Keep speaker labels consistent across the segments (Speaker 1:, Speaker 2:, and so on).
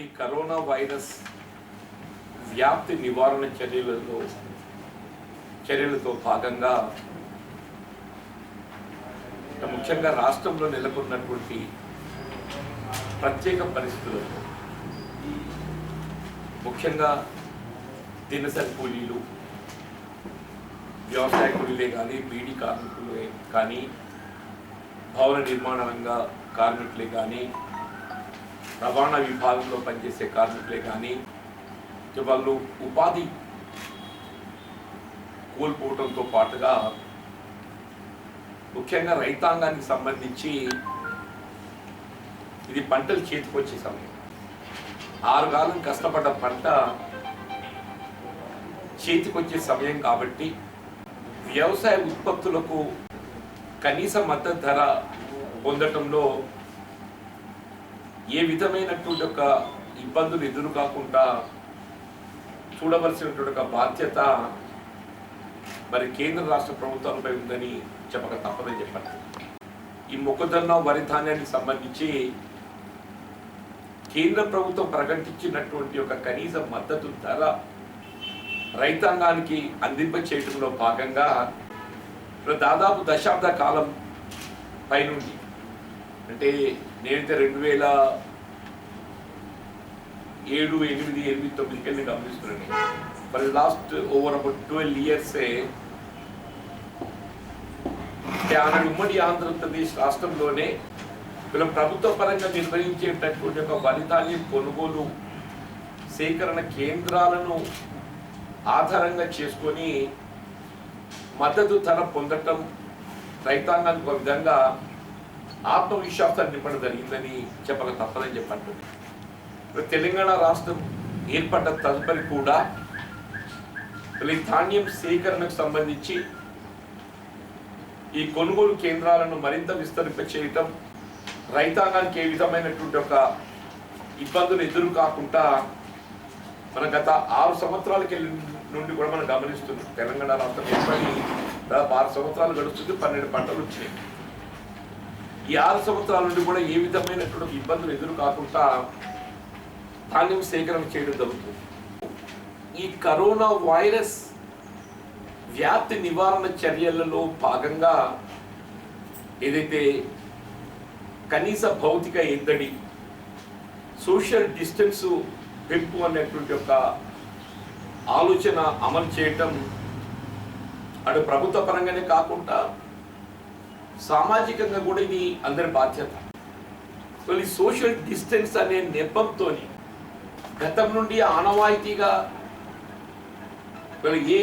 Speaker 1: ఈ corona virus వ్యాప్తి నివారణ చర్యలతో భాగంగా ముఖ్యంగా రాష్ట్రంలో నెలకొన్నటువంటి ప్రత్యేక పరిస్థితులలో ముఖ్యంగా దినసరి కూలీలు, వ్యవసాయ కూలీలే కానీ, బీడీ కార్మికులే కానీ, భవన నిర్మాణ రంగ కార్మికులే కానీ, రవాణా విభాగంలో పనిచేసే కార్మికులే కానీ వాళ్ళు ఉపాధి కోల్పోవడంతో పాటుగా ముఖ్యంగా రైతాంగానికి సంబంధించి ఇది పంటలు చేతికొచ్చే సమయం. 6 కాలం కష్టపడ్డ పంట చేతికొచ్చే సమయం కాబట్టి వ్యవసాయ ఉత్పత్తులకు కనీస మద్దతు ధర పొందటంలో ఏ విధమైనటువంటి ఒక ఇబ్బందులు ఎదురు కాకుండా చూడవలసినటువంటి ఒక బాధ్యత మరి కేంద్ర రాష్ట్ర ప్రభుత్వాలపై ఉందని చెప్పక తప్పదని చెప్పండి. ఈ మొక్కజొన్న వరి ధాన్యానికి సంబంధించి కేంద్ర ప్రభుత్వం ప్రకటించినటువంటి ఒక కనీస మద్దతు ధర రైతాంగానికి అందింప చేయడంలో భాగంగా దాదాపు దశాబ్ద కాలం పైనుండి, అంటే నేనైతే 2007, 8, 8, 9 గమనిస్తున్నాను. మరి లాస్ట్ ఓవర్ అబౌట్ 12 years ఆనాడు ఉమ్మడి ఆంధ్రప్రదేశ్ రాష్ట్రంలోనే వీళ్ళ ప్రభుత్వ పరంగా నిర్వహించేటటువంటి ఒక వరిధాన్యం కొనుగోలు సేకరణ కేంద్రాలను ఆధారంగా చేసుకొని మద్దతు ధర పొందటం రైతాంగానికి ఒక విధంగా ఆత్మవిశ్వాసాన్ని నింపడం జరిగిందని చెప్పక తప్పదని చెప్పండి. తెలంగాణ రాష్ట్రం ఏర్పడ్డ తదుపరి కూడా ఈ ధాన్యం సేకరణకు సంబంధించి ఈ కొనుగోలు కేంద్రాలను మరింత విస్తరింప చేయటం, రైతాంగానికి ఏ విధమైనటువంటి ఒక ఇబ్బందులు ఎదురు కాకుండా మన గత 6 సంవత్సరాలకి నుండి కూడా మనం గమనిస్తున్నాం. తెలంగాణ రాష్ట్రం ఏర్పడి దాదాపు 6 సంవత్సరాలు గడుస్తుంది, 12 పంటలు వచ్చినాయి. ఈ 6 సంవత్సరాల నుండి కూడా ఏ విధమైనటువంటి ఇబ్బందులు ఎదురు కాకుండా ధాన్యం సేకరణ చేయడం జరుగుతుంది. ఈ కరోనా వైరస్ వ్యాప్తి నివారణ చర్యలలో భాగంగా ఏదైతే కనీస భౌతిక ఎద్దడి, సోషల్ డిస్టెన్స్ పెంపు అనేటువంటి ఒక ఆలోచన అమలు చేయటం అటు ప్రభుత్వ పరంగానే కాకుండా సామాజికంగా కూడా ఇది అందరి బాధ్యత. ఈ సోషల్ డిస్టెన్స్ అనే నెపంతో గతం నుండి ఆనవాయితీగా ఏ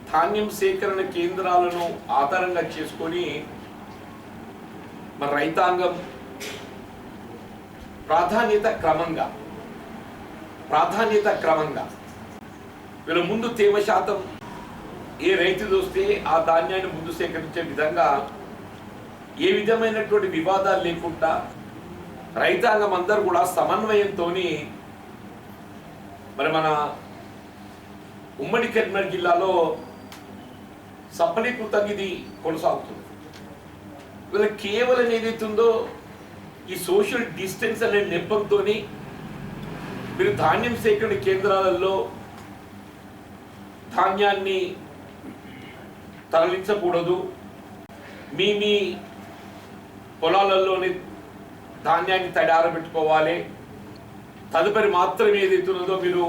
Speaker 1: ధాన్యం సేకరణ కేంద్రాలను ఆధారంగా చేసుకొని మన రైతాంగం ప్రాధాన్యత క్రమంగా వీళ్ళ ముందు తేమ శాతం ఏ రైతు చూస్తే ఆ ధాన్యాన్ని ముందు సేకరించే విధంగా ఏ విధమైనటువంటి వివాదాలు లేకుండా రైతాంగం అందరూ కూడా సమన్వయంతో మరి మన ఉమ్మడి కరీంనగర్ జిల్లాలో సఫలీకృతంగా ఇది కొనసాగుతుంది. వీళ్ళ కేవలం ఏదైతుందో ఈ సోషల్ డిస్టెన్స్ అనే నెపంతో మీరు ధాన్యం సేకరణ కేంద్రాలలో ధాన్యాన్ని తరలించకూడదు, మీ పొలాలలోని ధాన్యాన్ని తడి ఆరబెట్టుకోవాలి, తదుపరి మాత్రం ఏదైతున్నదో మీరు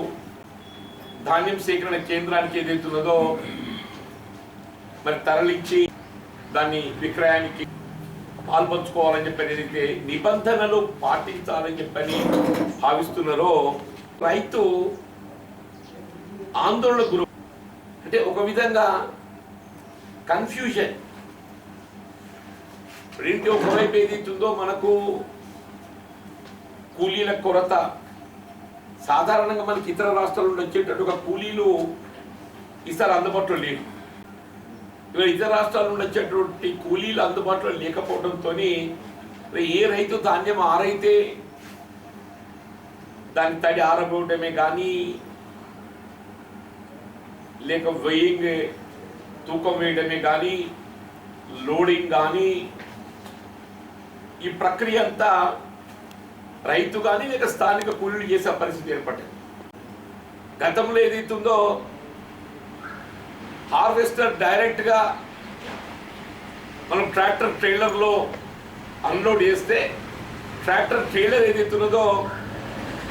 Speaker 1: ధాన్యం సేకరణ కేంద్రానికి ఏదైతున్నదో మరి తరలించి దాన్ని విక్రయానికి పాల్పంచుకోవాలని చెప్పని ఏదైతే నిబంధనలు పాటించాలని చెప్పని భావిస్తున్నారో రైతు ఆందోళన గురి, అంటే ఒక విధంగా కన్ఫ్యూజన్. ఇంటి ఒకవైపు ఏదైతుందో మనకు కూలీల కొరత, సాధారణంగా మనకి ఇతర రాష్ట్రాల నుండి వచ్చేటట్టుగా కూలీలు ఈసారి అందుబాటులో లేవు. ఇవాళ ఇతర రాష్ట్రాల నుండి వచ్చేటువంటి కూలీలు అందుబాటులో లేకపోవడంతో ఏ రైతు ధాన్యం ఆరైతే దాన్ని తడి ఆరబోవటమే కానీ, లేక వెయింగ్ తూకం వేయడమే కానీ, లోడింగ్ కానీ, ఈ ప్రక్రియ అంతా రైతు కానీ లేక స్థానిక కూలీలు చేసే పరిస్థితి ఏర్పడింది. గతంలో ఏదైతుందో హార్వెస్టర్ డైరెక్ట్గా మనం ట్రాక్టర్ ట్రైలర్లో అన్లోడ్ చేస్తే ట్రాక్టర్ ట్రైలర్ ఏదైతున్నదో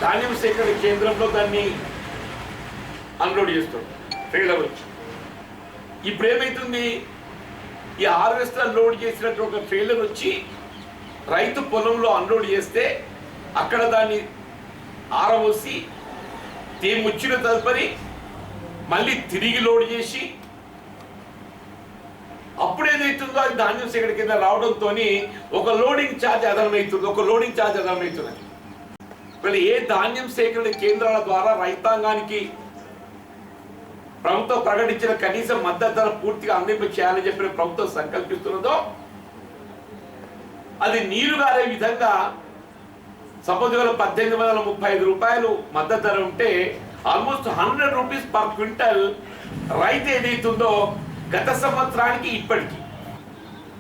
Speaker 1: ధాన్యం సేకరణ కేంద్రంలో దాన్ని అన్లోడ్ చేస్తాడు ట్రైలర్ వచ్చి. ఇప్పుడు ఏమవుతుంది, ఈ హార్వెస్టర్ లోడ్ చేసినట్టు ఒక ట్రైలర్ వచ్చి రైతు పొలంలో అన్లోడ్ చేస్తే అక్కడ దాన్ని ఆరబోసి తేముచ్చిన తదుపరి మళ్ళీ తిరిగి లోడ్ చేసి అప్పుడు ఏదైతుందో అది ధాన్యం సేకరణ కింద రావడంతో ఒక లోడింగ్ ఛార్జ్ అదనమవుతున్నది. మళ్ళీ ఏ ధాన్యం సేకరణ కేంద్రాల ద్వారా రైతాంగానికి ప్రభుత్వం ప్రకటించిన కనీస మద్దతు ధర పూర్తిగా అందింప చేయాలని చెప్పిన ప్రభుత్వం సంకల్పిస్తున్నదో అది నీరుగారే విధంగా సపోజ్ 1835 రూపాయలు మద్దతు ధర ఉంటే ఆల్మోస్ట్ 100 రూపీస్ పర్ క్వింటల్ రైతు ఏదైతుందో గత సంవత్సరానికి ఇప్పటికి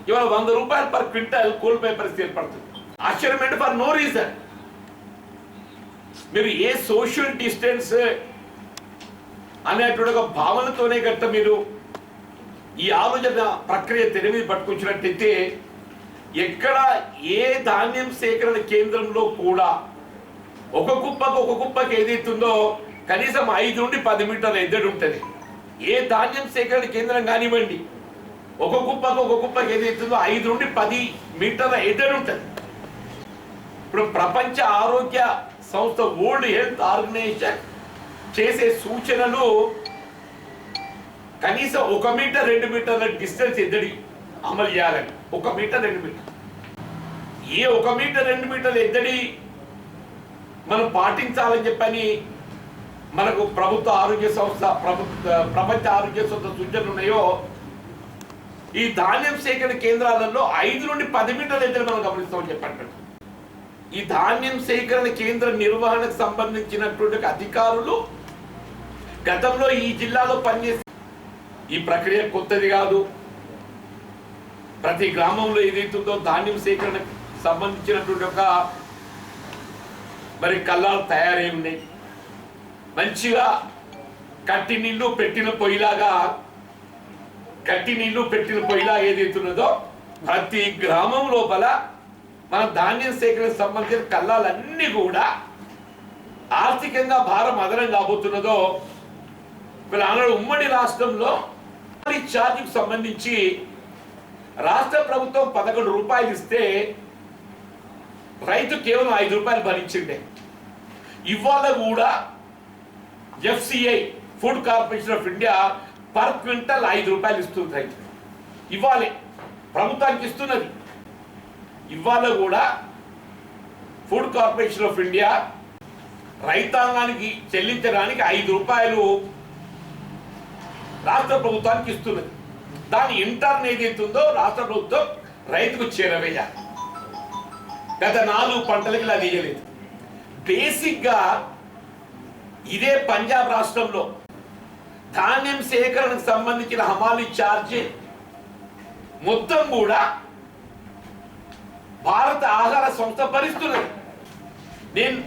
Speaker 1: ఇవాళ 100 రూపాయలు పర్ క్వింటల్ కోల్పోయే పరిస్థితి ఏర్పడుతుంది. ఆశ్చర్యమైన ఫర్ నో రీజన్. మీరు ఏ సోషల్ డిస్టెన్స్ అనేటువంటి ఒక భావనతోనే గట్ట మీరు ఈ ఆలోచన ప్రక్రియ తెరమీద పట్టుకొచ్చినట్టయితే ఎక్కడ ఏ ధాన్యం సేకరణ కేంద్రంలో కూడా ఒక కుప్పకి ఏదైతుందో కనీసం 5 నుండి 10 మీటర్ల ఎద్దడి ఉంటుంది. ఏ ధాన్యం సేకరణ కేంద్రం కానివ్వండి, ఒక కుప్పకి ఏదైతుందో 5 నుండి 10 మీటర్ల ఎద్దడి ఉంటుంది. ఇప్పుడు ప్రపంచ ఆరోగ్య సంస్థ వరల్డ్ హెల్త్ ఆర్గనైజేషన్ చేసే సూచనలు కనీసం 1 మీటర్ 2 మీటర్ల డిస్టెన్స్ ఎద్దడి అమలు చేయాలని. 1 మీటర్ 2 మీటర్ ఏ 1 మీటర్ 2 మీటర్ల ఎద్దడి మనం పాటించాలని చెప్పని మనకు ప్రభుత్వ ఆరోగ్య సంస్థ ప్రపంచ ఆరోగ్య సంస్థ సూచనలు ఉన్నాయో ఈ ధాన్యం సేకరణ కేంద్రాలలో 5 నుండి 10 మీటర్ల ఎద్దడి మనం గమనిస్తామని చెప్పండి. ఈ ధాన్యం సేకరణ కేంద్ర నిర్వహణకు సంబంధించినటువంటి అధికారులు గతంలో ఈ జిల్లాలో పనిచేసి ఈ ప్రక్రియ కొత్తది కాదు. ప్రతి గ్రామంలో ఏదైతుందో ధాన్యం సేకరణకు సంబంధించినటువంటి ఒక మరి కల్లాలు తయారై ఉన్నాయి. మంచిగా కట్టి నీళ్లు పెట్టిన పొయ్యిలాగా ఏదైతున్నదో ప్రతి గ్రామం లోపల మన ధాన్యం సేకరణకు సంబంధించిన కల్లాలన్నీ కూడా ఆర్థికంగా భారం అదనం కాబోతున్నదో ఆనాడు ఉమ్మడి రాష్ట్రంలో ఛార్జీకి సంబంధించి రాష్ట్ర ప్రభుత్వం 11 రూపాయలు ఇస్తే రైతు కేవలం 5 రూపాయలు భరించిండే. ఇవాళ కూడా FCI food corporation of India per quintal 5 రూపాయలు ఇస్తుంది రైతు. ఇవ్వాలి ప్రభుత్వానికి ఇస్తున్నది. ఇవాళ కూడా ఫుడ్ కార్పొరేషన్ ఆఫ్ ఇండియా రైతాంగానికి చెల్లించడానికి 5 రూపాయలు రాష్ట్ర ప్రభుత్వానికి ఇస్తున్నది. దాని ఇంటర్న్ ఏదైతుందో రాష్ట్ర ప్రభుత్వం రైతుకు చేరవేయాలి. గత 4 పంటలకి అది ఇయ్యలేదు. బేసిక్గా ఇదే పంజాబ్ రాష్ట్రంలో ధాన్యం సేకరణకు సంబంధించిన హమాలీ ఛార్జ్ మొత్తం కూడా భారత ఆహార సంస్థ భరిస్తున్నది. నేను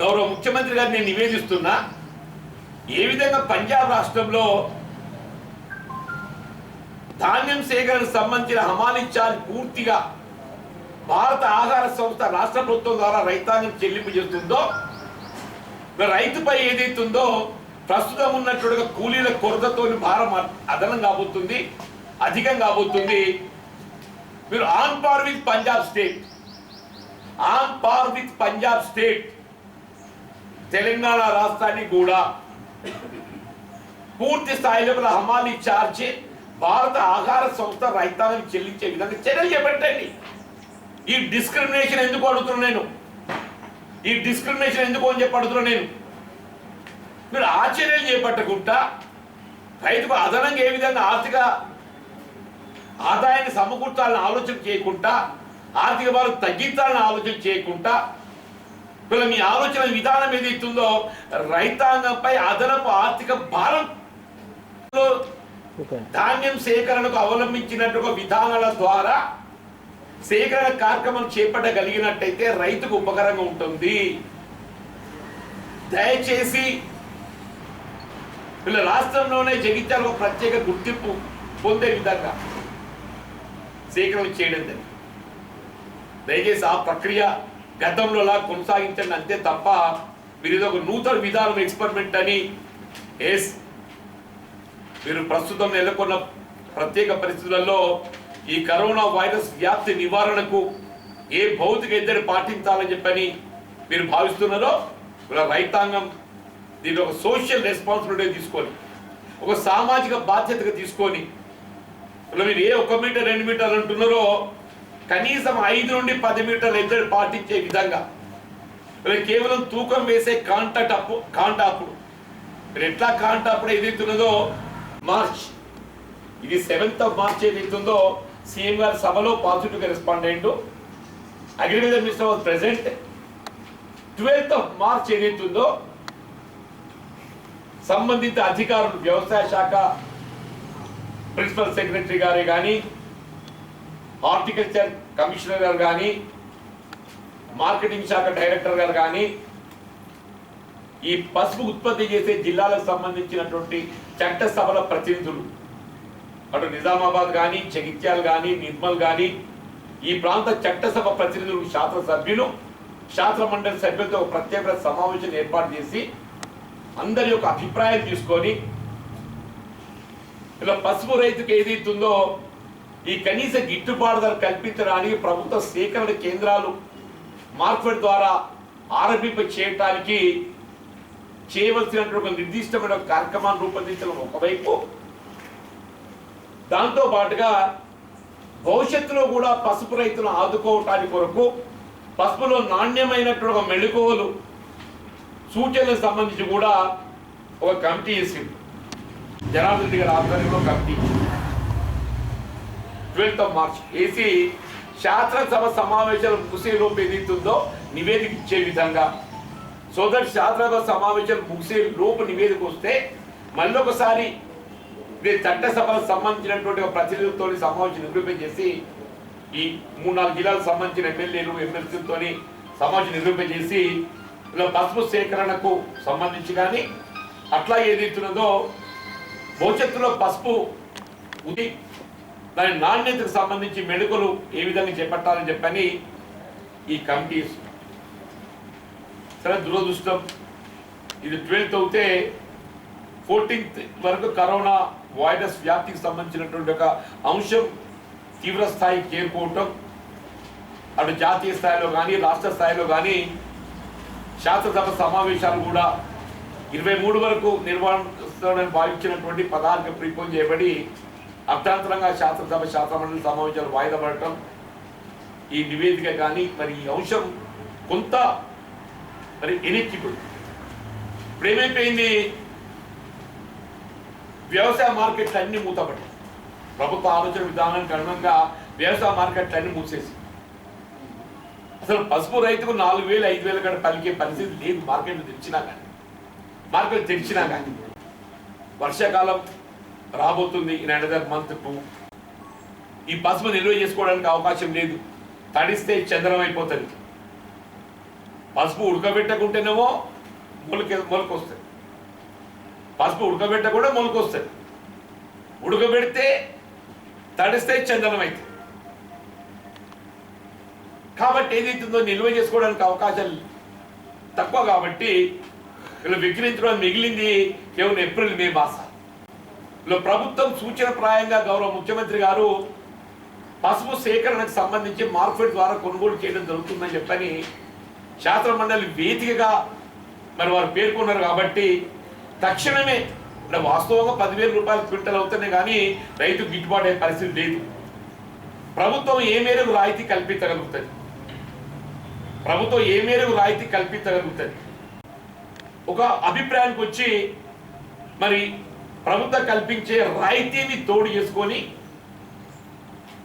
Speaker 1: గౌరవ ముఖ్యమంత్రి గారు నేను నివేదిస్తున్నా, ఏ విధంగా పంజాబ్ రాష్ట్రంలో ధాన్యం సేకరణకు సంబంధించిన హమాలీ ఛార్జ్ పూర్తిగా భారత ఆహార సంస్థ రాష్ట్ర ప్రభుత్వం ద్వారా రైతాంగం చెల్లింపు చేస్తుందో రైతుపై ఏదైతుందో ప్రస్తుతం ఉన్నట్టుగా కూలీల కొరతతో భారం అదనం కాబోతుంది, అధికం కాబోతుంది. మీరు on par with Punjab state Telangana రాష్ట్రాన్ని కూడా పూర్తి స్థాయిలో హమాలీ ఛార్జ్ భారత ఆహార సంస్థ రైతాంగం చెల్లించే విధంగా చర్యలు చేపట్టండి. ఈ డిస్క్రిమినేషన్ ఎందుకు అడుగుతున్నా నేను అని చెప్పి అడుగుతున్నా నేను. మీరు ఆ చర్యలు చేపట్టకుండా రైతుకు అదనంగా ఏ విధంగా ఆర్థిక ఆదాయాన్ని సమకూర్చాలని ఆలోచన చేయకుండా, ఆర్థిక భారం తగ్గించాలని ఆలోచన చేయకుండా మీ ఆలోచన విధానం ఏదైతుందో రైతాంగంపై అదనపు ఆర్థిక భారం ధాన్యం సేకరణకు అవలంబించినట్టుగా విధానాల ద్వారా సేకరణ కార్యక్రమం చేపట్టగలిగినట్టయితే రైతుకు ఉపకరంగా ఉంటుంది. దయచేసి వీళ్ళ రాష్ట్రంలోనే జగిత్యాల ప్రత్యేక గుర్తింపు పొందే విధంగా సేకరణ చేయడం జరిగింది. దయచేసి ఆ ప్రక్రియ గతంలోలా కొనసాగించండి అంతే తప్ప మీరు ఇది ఒక నూతన విధానం ఎక్స్పెరిమెంట్ అని మీరు ప్రస్తుతం నెలకొన్న ప్రత్యేక పరిస్థితులలో ఈ కరోనా వైరస్ వ్యాప్తి నివారణకు ఏ భౌతిక ఎద్దడి పాటించాలని చెప్పని మీరు భావిస్తున్నారో రైతాంగం దీన్ని ఒక సోషల్ రెస్పాన్సిబిలిటీ తీసుకొని ఒక సామాజిక బాధ్యతగా తీసుకొని మీరు ఏ 1 మీటర్ 2 మీటర్లు అంటున్నారో కనీసం 5 నుండి 10 మీటర్ల ఎద్దడి పాటించే విధంగా కేవలం తూకం వేసే కాంటాప్పుడు మీరు ఎట్లా కాంటాప్పుడు ఏదైతున్నదో మార్చ్ ఇది 7th of March ఏదైతుందో సీఎం గారి సభలో పాజిటివ్గా రెస్పాండ్ అయ్యిండు. Agriculture minister was present. 12th of March ఏదైతుందో సంబంధిత అధికారులు వ్యవసాయ శాఖ ప్రిన్సిపల్ సెక్రటరీ గారే కానీ హార్టికల్చర్ కమిషనర్ గారు కానీ మార్కెటింగ్ శాఖ డైరెక్టర్ గారు కానీ ఈ పసుపు ఉత్పత్తి చేసే జిల్లాలకు సంబంధించినటువంటి చట్టసభల ప్రతినిధులు అటు నిజామాబాద్ కానీ జగిత్యాల కానీ నిర్మల్ కానీ ఈ ప్రాంత చట్టసభ ప్రతినిధులు శాసనసభ్యులు శాసన మండలి సభ్యులతో ఒక ప్రత్యేక సమావేశం ఏర్పాటు చేసి అందరి యొక్క అభిప్రాయం తీసుకొని ఇలా పసుపు రైతుకు ఏదైతుందో ఈ కనీస గిట్టుబాటు ధర కల్పించడానికి ప్రభుత్వ సేకరణ కేంద్రాలు మార్కెట్ ద్వారా ఆరంభింప చేయడానికి చేయవలసినటువంటి ఒక నిర్దిష్టమైన కార్యక్రమాన్ని రూపొందించడం ఒకవైపు, దాంతో పాటుగా భవిష్యత్తులో కూడా పసుపు రైతులను ఆదుకోవటానికి కొరకు పసుపులో నాణ్యమైనటువంటి మెళుకువలు సూచనలకు సంబంధించి కూడా ఒక కమిటీ వేసింది. జనార్దన్ రెడ్డి గారి ఆధ్వర్యంలో కమిటీ 12th of March వేసి శాసనసభ సమావేశాలు ముగిసేలోపు ఏదైతుందో నివేదిక ఇచ్చే విధంగా, సో దట్ శాసనసభ సమావేశాలు ముగిసే లోపు నివేదిక వస్తే మళ్ళీ ఒకసారి చట్టసభలకు సంబంధించినటువంటి ఒక ప్రతినిధులతో సమావేశం నిర్వహణ చేసి ఈ 3-4 జిల్లాలకు సంబంధించిన ఎమ్మెల్యేలు ఎమ్మెల్సీలతో సమావేశం నిర్వహణ చేసి ఇలా పసుపు సేకరణకు సంబంధించి కానీ అట్లా ఏదైతున్నదో భవిష్యత్తులో పసుపు దాని నాణ్యతకు సంబంధించి మెళుకులు ఏ విధంగా చేపట్టాలని చెప్పని ఈ కమిటీస్. సరే దురదృష్టం ఇది 12th అవుతే 14th వరకు కరోనా వైరస్ వ్యాప్తికి సంబంధించినటువంటి ఒక అంశం తీవ్ర స్థాయికి చేరుకోవటం, అటు జాతీయ స్థాయిలో కానీ రాష్ట్ర స్థాయిలో కానీ శాసనసభ సమావేశాలు కూడా 23 వరకు నిర్వహిస్తారని భావించినటువంటి 16కి ప్రీపోన్ చేయబడి అర్థాంతరంగా శాసనసభ శాసనమండలి సమావేశాలు వాయిదా పడటం, ఈ నివేదిక కానీ మరి ఈ అంశం కొంత మరి ఎనెక్కిబుల్. ఇప్పుడు ఏమైపోయింది, వ్యవసాయ మార్కెట్లు అన్ని మూతపడ్డాయి. ప్రభుత్వ ఆలోచన విధానానికి అనుగుణంగా వ్యవసాయ మార్కెట్లు అన్ని మూసేసి అసలు పసుపు రైతుకు 4,000-5,000 కంటే పలికే పరిస్థితి లేదు. మార్కెట్లు తెరిచినా కానీ వర్షాకాలం రాబోతుంది. ఇన్ అనదర్ month 2 ఈ పసుపు నిల్వ చేసుకోవడానికి అవకాశం లేదు. తడిస్తే చంద్రం అయిపోతుంది. పసుపు ఉడకబెట్టకుంటేనేమో మొలకొస్తుంది, పసుపు ఉడకబెట్టకుండా మొలకొస్తుంది, ఉడకబెడితే తడిస్తే చందనం అవుతుంది. కాబట్టి ఏదైతుందో నిల్వ చేసుకోవడానికి అవకాశాలు తక్కువ. కాబట్టి ఇలా విక్రయించడం మిగిలింది కేవలం ఏప్రిల్ మే మాసాలు. ఇలా ప్రభుత్వం సూచన ప్రాయంగా గౌరవ ముఖ్యమంత్రి గారు పసుపు సేకరణకు సంబంధించి మార్కెట్ ద్వారా కొనుగోలు చేయడం జరుగుతుందని చెప్పని శాసన మండలి వేదికగా మరి వారు పేర్కొన్నారు. కాబట్టి తక్షణమే అంటే వాస్తవంగా 10,000 రూపాయలు క్వింటల్ అవుతున్నాయి కానీ రైతు గిట్టుబాటు అయ్యే పరిస్థితి లేదు. ప్రభుత్వం ఏ మేరకు రాయితీ కల్పించగలుగుతుంది, ఒక అభిప్రాయానికి వచ్చి మరి ప్రభుత్వం కల్పించే రాయితీని తోడు చేసుకొని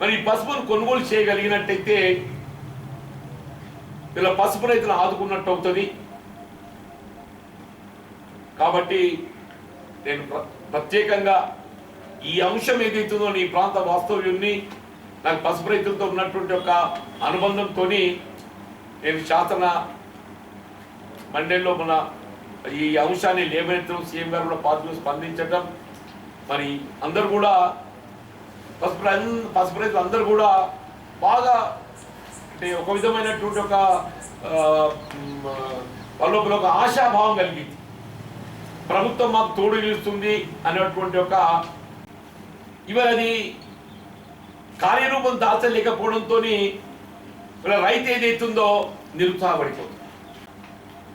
Speaker 1: మరి పసుపును కొనుగోలు చేయగలిగినట్టయితే ఇలా పసుపు రైతులు ఆదుకున్నట్టు అవుతుంది. కాబట్టి నేను ప్రత్యేకంగా ఈ అంశం ఏదైతుందో నీ ప్రాంత వాస్తవ్యుల్ని నాకు పసుపు రైతులతో ఉన్నటువంటి ఒక అనుబంధంతో నేను శాసన మండలిలో మన ఈ అంశాన్ని లేవనెత్తడం, సీఎం గారు కూడా పాజిటివ్ స్పందించడం, మరి అందరు కూడా పసుపు రైతులు అందరూ కూడా బాగా అంటే ఒక విధమైనటువంటి ఒక వాళ్ళ ఒక ఆశాభావం కలిగింది. ప్రభుత్వం మాకు తోడు నిలుస్తుంది అనేటువంటి ఒక ఇవాళ అది కార్యరూపం దాల్చలేకపోవడంతో ఇలా రైతు ఏదైతుందో నిరుత్సాహపడిపోతుంది.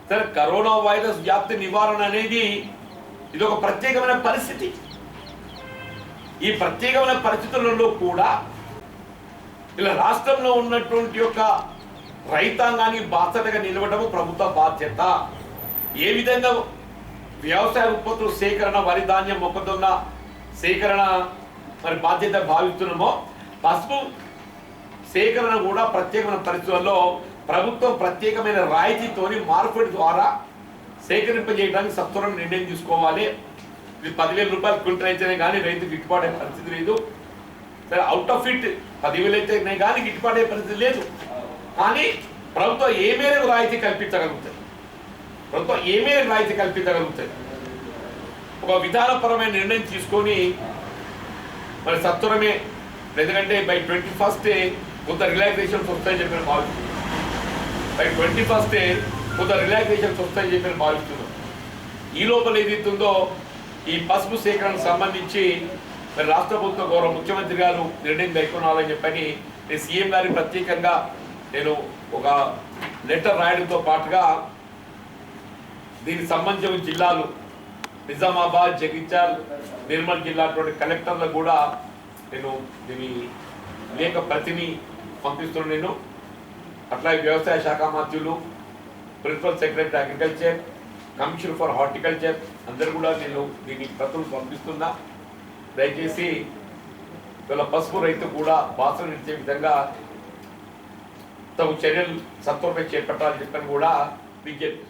Speaker 1: సరే, కరోనా వైరస్ వ్యాప్తి నివారణ అనేది ఇది ఒక ప్రత్యేకమైన పరిస్థితి. ఈ ప్రత్యేకమైన పరిస్థితులలో కూడా ఇలా రాష్ట్రంలో ఉన్నటువంటి యొక్క రైతాంగానికి బాధ్యతగా నిలవడము ప్రభుత్వ బాధ్యత. ఏ విధంగా వ్యవసాయ ఉత్పత్తుల సేకరణ, వరి ధాన్యం, మొక్కజొన్న సేకరణ మరి బాధ్యత భావిస్తున్నామో, పసుపు సేకరణ కూడా ప్రత్యేకమైన పరిస్థితుల్లో ప్రభుత్వం ప్రత్యేకమైన రాయితీతోని మార్కెట్ ద్వారా సేకరింపజేయడానికి సత్వరం నిర్ణయం తీసుకోవాలి. ఇది 10,000 రూపాయలు క్వింటల్ అయితేనే కానీ రైతు గిట్టుబాటు అయ్యే పరిస్థితి లేదు. సరే, అవుట్ ఆఫ్ ఇట్ 10,000 అయితేనే కానీ గిట్టుబాటు అయ్యే పరిస్థితి లేదు. కానీ ప్రభుత్వం ఏ మేరకు రాయితీ కల్పించగలుగుతుంది, ఒక విధానపరమైన నిర్ణయం తీసుకొని మరి సత్వరమే, ఎందుకంటే బై 21st కొంత రిలాక్సేషన్స్ వస్తాయని చెప్పిన భావిస్తున్నాం. ఈ లోపల ఏదైతుందో ఈ పసుపు సేకరణకు సంబంధించి మరి రాష్ట్ర ప్రభుత్వ గౌరవ ముఖ్యమంత్రి గారు నిర్ణయం కైకొనాలని చెప్పని నేను సీఎం గారికి ప్రత్యేకంగా నేను ఒక లెటర్ రాయడంతో పాటుగా దీనికి సంబంధించిన జిల్లాలు నిజామాబాద్, జగిత్యాల, నిర్మల్ జిల్లా కలెక్టర్లకు కూడా నేను దీని లేఖ ప్రతిని పంపిస్తున్నాను. నేను అట్లాగే వ్యవసాయ శాఖ మంత్రులు, principal secretary agriculture, commissioner for horticulture అందరు కూడా నేను దీని ప్రతులు పంపిస్తున్నా. దయచేసి వీళ్ళ పసుపు రైతు కూడా బాసలు ఇచ్చే విధంగా తగు చర్యలు సత్వరమే చేపట్టాలని చెప్పని కూడా విజ్ఞప్తి.